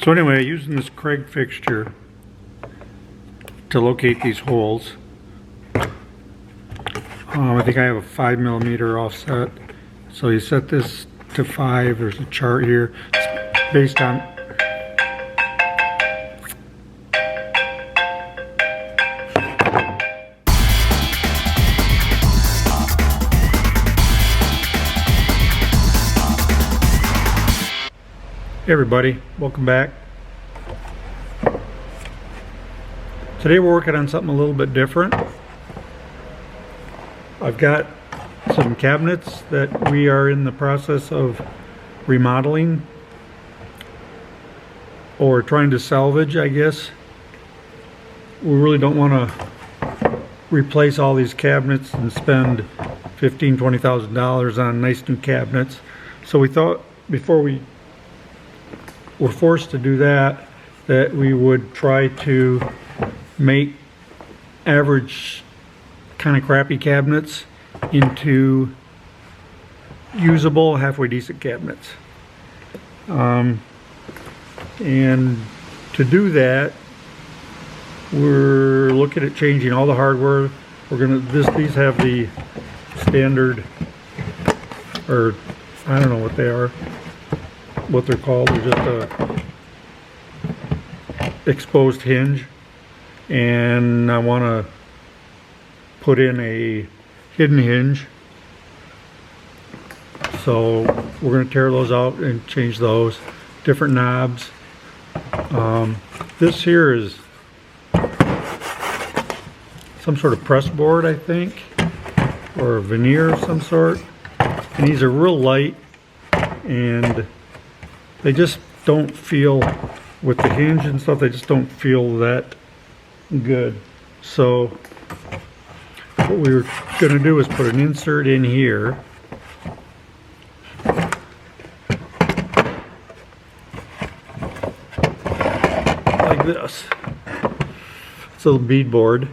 So anyway, using this Craig fixture to locate these holes, I think I have a 5mm offset. So you set this to 5. There's a chart here. It's based on Hey everybody, welcome back. Today we're working on something a little bit different. I've got some cabinets that we are in the process of remodeling or trying to salvage, I guess. We really don't want to replace all these cabinets and spend $15,000 to $20,000 on nice new cabinets. So we thought before we were forced to do that we would try to make average kind of crappy cabinets into usable, halfway decent cabinets. And to do that, we're looking at changing all the hardware. These have the standard, or I don't know what they are, what they're called. They're just a exposed hinge, and I want to put in a hidden hinge, so we're going to tear those out and change those. Different knobs. This here is some sort of press board, I think, or a veneer of some sort, and these are real light and they just don't feel, with the hinge and stuff, they just don't feel that good. So what we were going to do is put an insert in here, like this. It's a little bead board.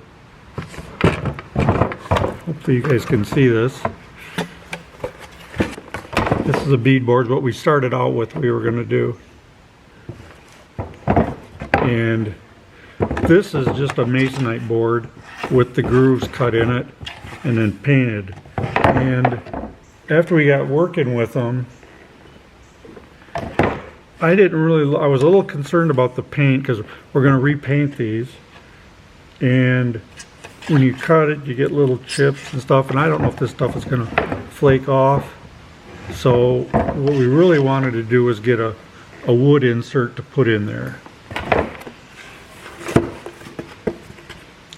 Hopefully you guys can see this. This is a bead board, what we started out with we were going to do. And this is just a masonite board with the grooves cut in it and then painted. And after we got working with them, I was a little concerned about the paint because we're going to repaint these. And when you cut it, you get little chips and stuff, and I don't know if this stuff is going to flake off. So what we really wanted to do was get a wood insert to put in there.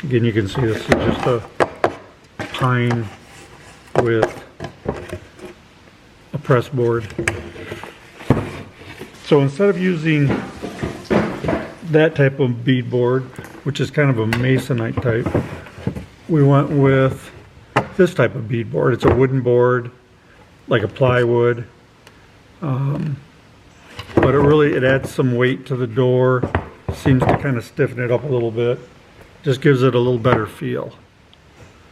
Again, you can see this is just a pine with a press board. So instead of using that type of bead board, which is kind of a masonite type, we went with this type of bead board. It's a wooden board, like a plywood, but it adds some weight to the door. Seems to kind of stiffen it up a little bit. Just gives it a little better feel.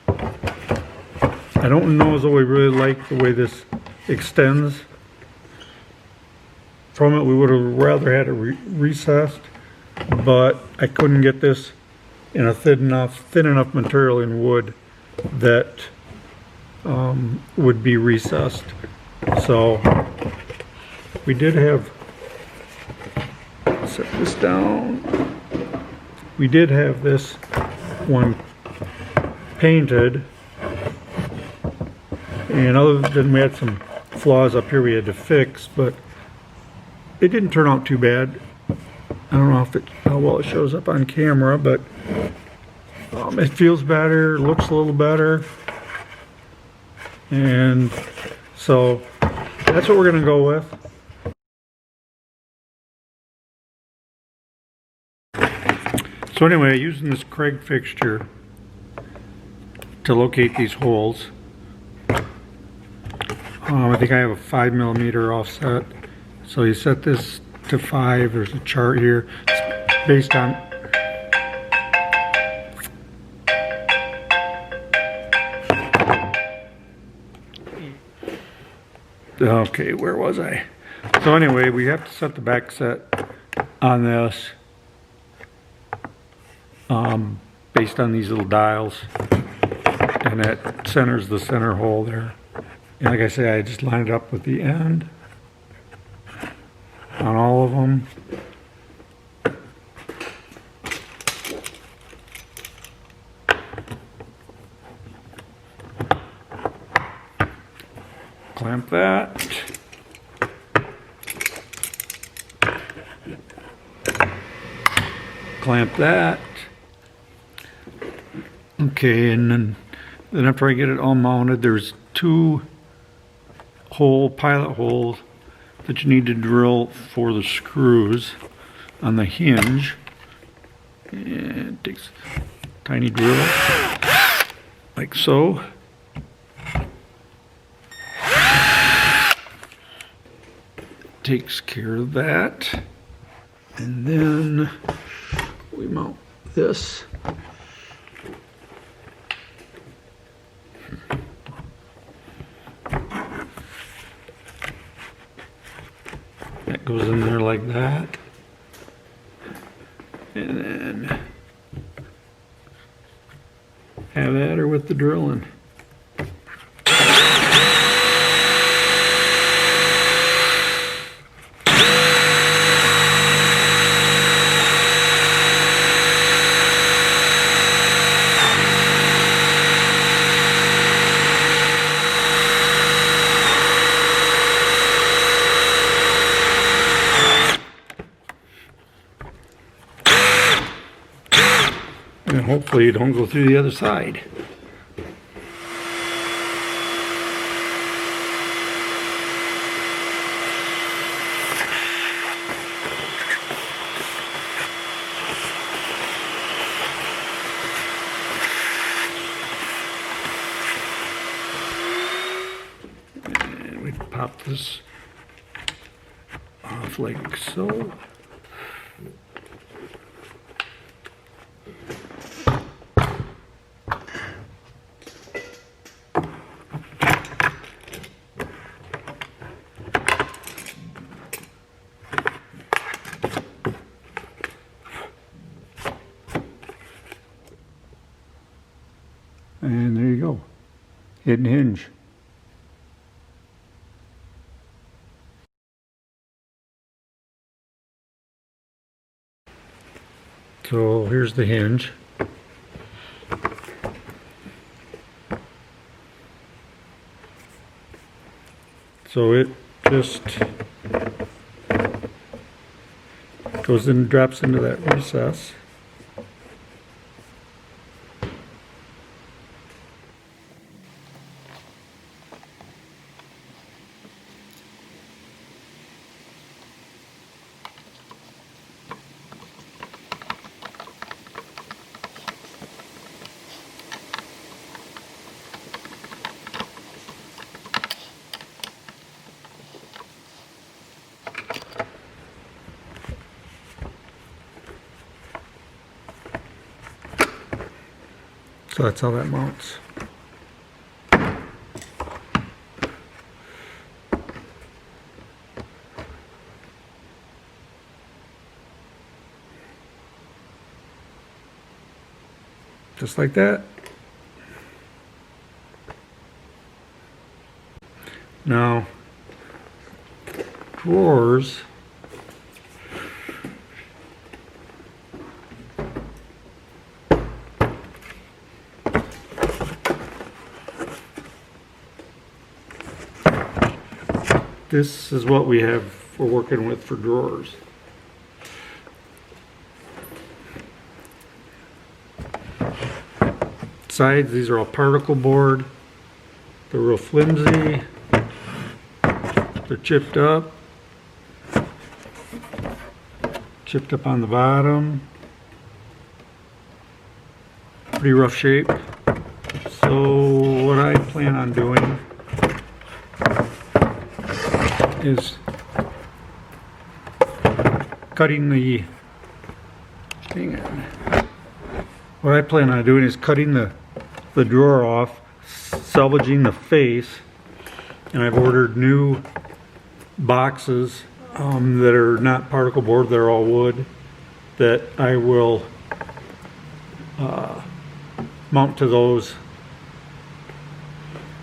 I don't know as though we really like the way this extends from it. We would have rather had it recessed, but I couldn't get this in a thin enough material in wood that would be recessed. So we did have, set this down, we did have this one painted, and other than we had some flaws up here we had to fix, but it didn't turn out too bad. I don't know how well it shows up on camera, but it feels better, looks a little better. And so that's what we're going to go with. So anyway, using this Craig fixture to locate these holes, I think I have a 5mm offset. So you set this to 5. There's a chart here. It's based on okay, where was I? So anyway, we have to set the back set on this, based on these little dials, and that centers the center hole there. And like I say, I just line it up with the end on all of them. Clamp that. Clamp that. Okay, and then after I get it all mounted, there's two pilot holes that you need to drill for the screws on the hinge. And it takes a tiny drill, like so. Takes care of that. And then we mount this. That goes in there like that. And then have at her with the drilling. And hopefully you don't go through the other side. And we pop this off like so. And there you go, hidden hinge. So here's the hinge. So it just goes in and drops into that recess. So that's how that mounts. Just like that. Now, drawers. This is what we have we're working with for drawers. Sides, these are all particle board. They're real flimsy. They're chipped up. Chipped up on the bottom. Pretty rough shape. So what I plan on doing is cutting the, hang on. What I plan on doing is cutting the drawer off, salvaging the face, and I've ordered new boxes that are not particle board, they're all wood, that I will mount to those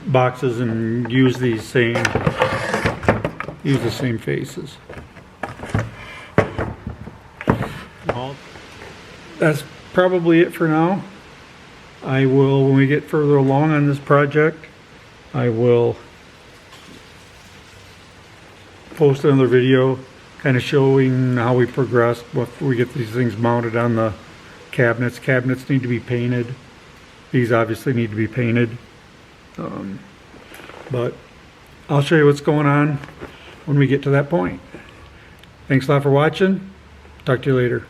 boxes and use the same faces. That's probably it for now. I will, when we get further along on this project, I will post another video kind of showing how we progressed once we get these things mounted on the cabinets. Cabinets need to be painted. These obviously need to be painted. But I'll show you what's going on when we get to that point. Thanks a lot for watching. Talk to you later.